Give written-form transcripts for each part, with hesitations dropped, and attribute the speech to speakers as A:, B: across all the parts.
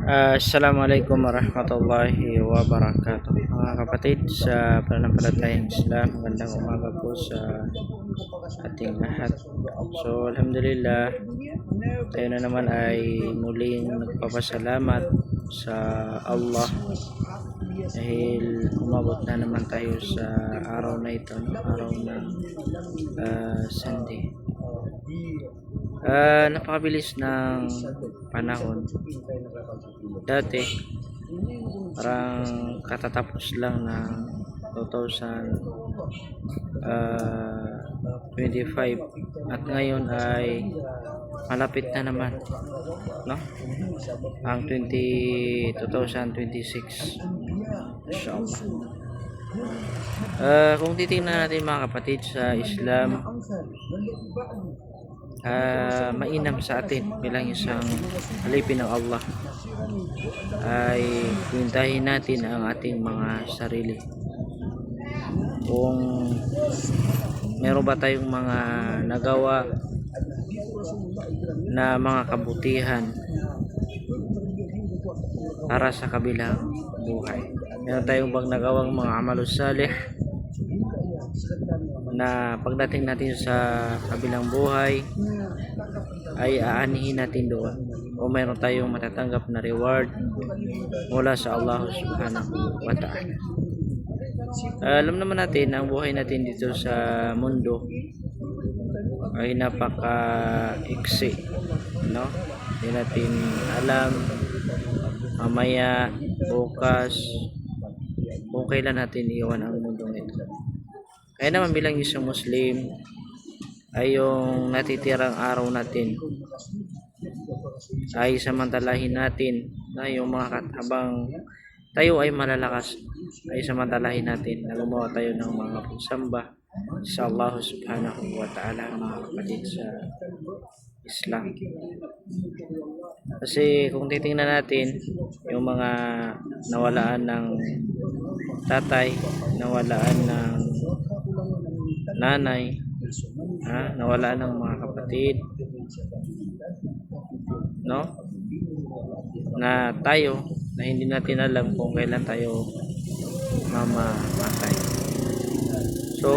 A: Assalamualaikum warahmatullahi wabarakatuh. Mga kapatid, sa pananampalatayang Islam, magandang umaga po sa ating lahat. So, alhamdulillah, tayo na naman ay muling nagpapasalamat sa Allah dahil umabot na naman tayo sa araw na ito, araw ng Sunday. Napakabilis ng panahon. Dati parang katatapos lang ng 2025 at ngayon ay malapit na naman, no? Ang 2026, inshallah. Kung titingnan natin mga kapatid sa Islam, mainam sa atin bilang isang alipin ng Allah ay pintahin natin ang ating mga sarili. Kung meron ba tayong mga nagawa na mga kabutihan para sa kabilang buhay, meron tayong bang nagawang mga amalus salih na pagdating natin sa kabilang buhay ay aanihin natin doon, o mayroon tayong matatanggap na reward mula sa Allah subhanahu wa ta'ala. Alam naman natin ang buhay natin dito sa mundo ay napaka-iksi, no? Hindi natin alam mamaya, bukas, kung kailan natin iwan ang mundong ito. Kaya naman bilang isang Muslim ay yung natitirang araw natin ay samantalahin natin na yung mga habang tayo ay malalakas ay samantalahin natin na gumawa tayo ng mga pagsamba sa Allah subhanahu wa ta'ala, mga kapatid sa Islam. Kasi kung titingnan natin yung mga nawalaan ng tatay, nawalaan ng nanay, nawalaan ng mga kapatid, no? Na tayo na hindi natin alam kung kailan tayo mamamatay. So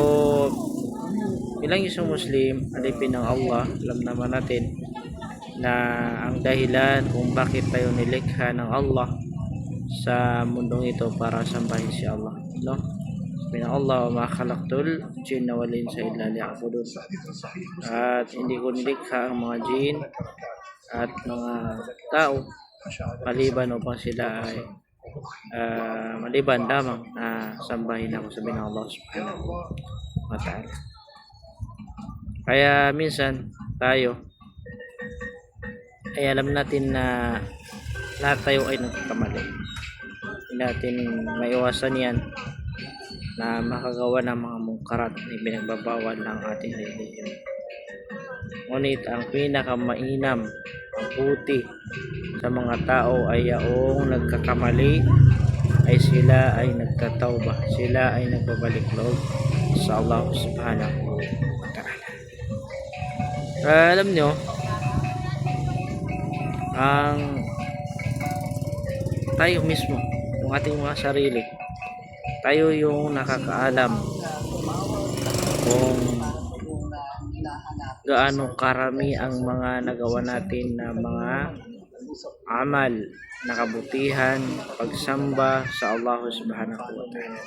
A: bilang isang Muslim, alipin ng Allah, alam naman natin na ang dahilan kung bakit tayo nilikha ng Allah sa mundong ito para sambahin si Allah, no? Sabi ng Allah, wa ma khalaqtul jinna wal insa illa liya'budun. At hindi ko nilikha ang mga jin at mga tao maliban upang sila ay maliban lamang na sambahin ako, sabi ng Allah subhanahu wa ta'ala. Kaya minsan tayo ay alam natin na lahat tayo ay nagkakamali. Hindi natin maiwasan yan na makagawa ng mga mungkarat na pinagbabawal ng ating relihiyon. Ngunit ang pinakamainam, ang puti sa mga tao ay yaong nagkakamali ay sila ay nagtatawbah, sila ay nagbabalik loob sa Allah subhanahu wa ta'ala. Alam nyo, ang tayo mismo, yung ating mga sarili, tayo yung nakakaalam kung gaano karami ang mga nagawa natin na mga amal na kabutihan, pagsamba sa Allah subhanahu wa ta'ala.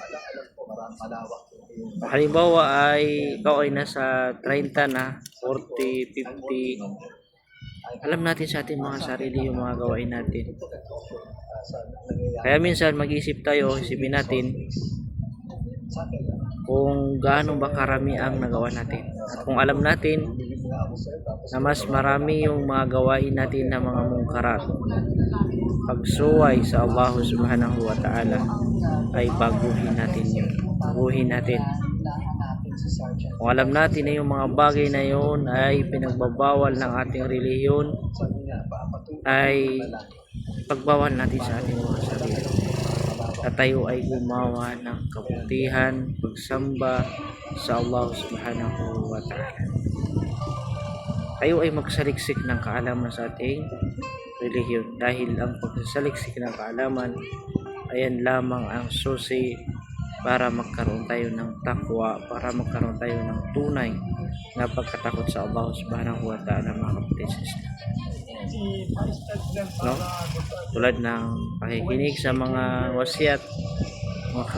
A: Halimbawa ay ikaw ay nasa 30 na, 40, 50, alam natin sa ating mga sarili yung mga gawain natin. Kaya minsan mag-isip tayo, isipin natin kung gaano ba karami ang nagawa natin. At kung alam natin na mas marami yung mga gawain natin na mga mungkarat, pagsuway sa Allah subhanahu wa ta'ala, ay baguhin natin yun. Baguhin natin. Kung alam natin na yung mga bagay na yun ay pinagbabawal ng ating relihiyon, ay pagbawal natin sa ating mga sarili. At tayo ay gumawa ng kabutihan, pagsamba sa Allah subhanahu wa ta'ala. Tayo ay magsaliksik ng kaalaman sa ating relihiyon, dahil ang pagsasaliksik ng kaalaman ayan lamang ang susi para magkaroon tayo ng takwa, para magkaroon tayo ng tunay na pagkatakot sa Allah subhanahu wa ta'ala, mga kapatid sa Islam. No? Tulad ng pakikinig sa mga wasiat,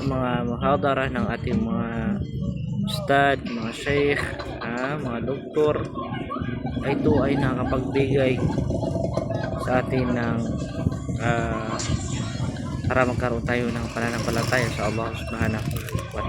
A: mga muhadara ng ating mga ustad, mga sheikh, mga doktor, ito ay nakapagbigay sa atin ng para magkaroon tayo ng pananampalataya sa Allah subhanahu wa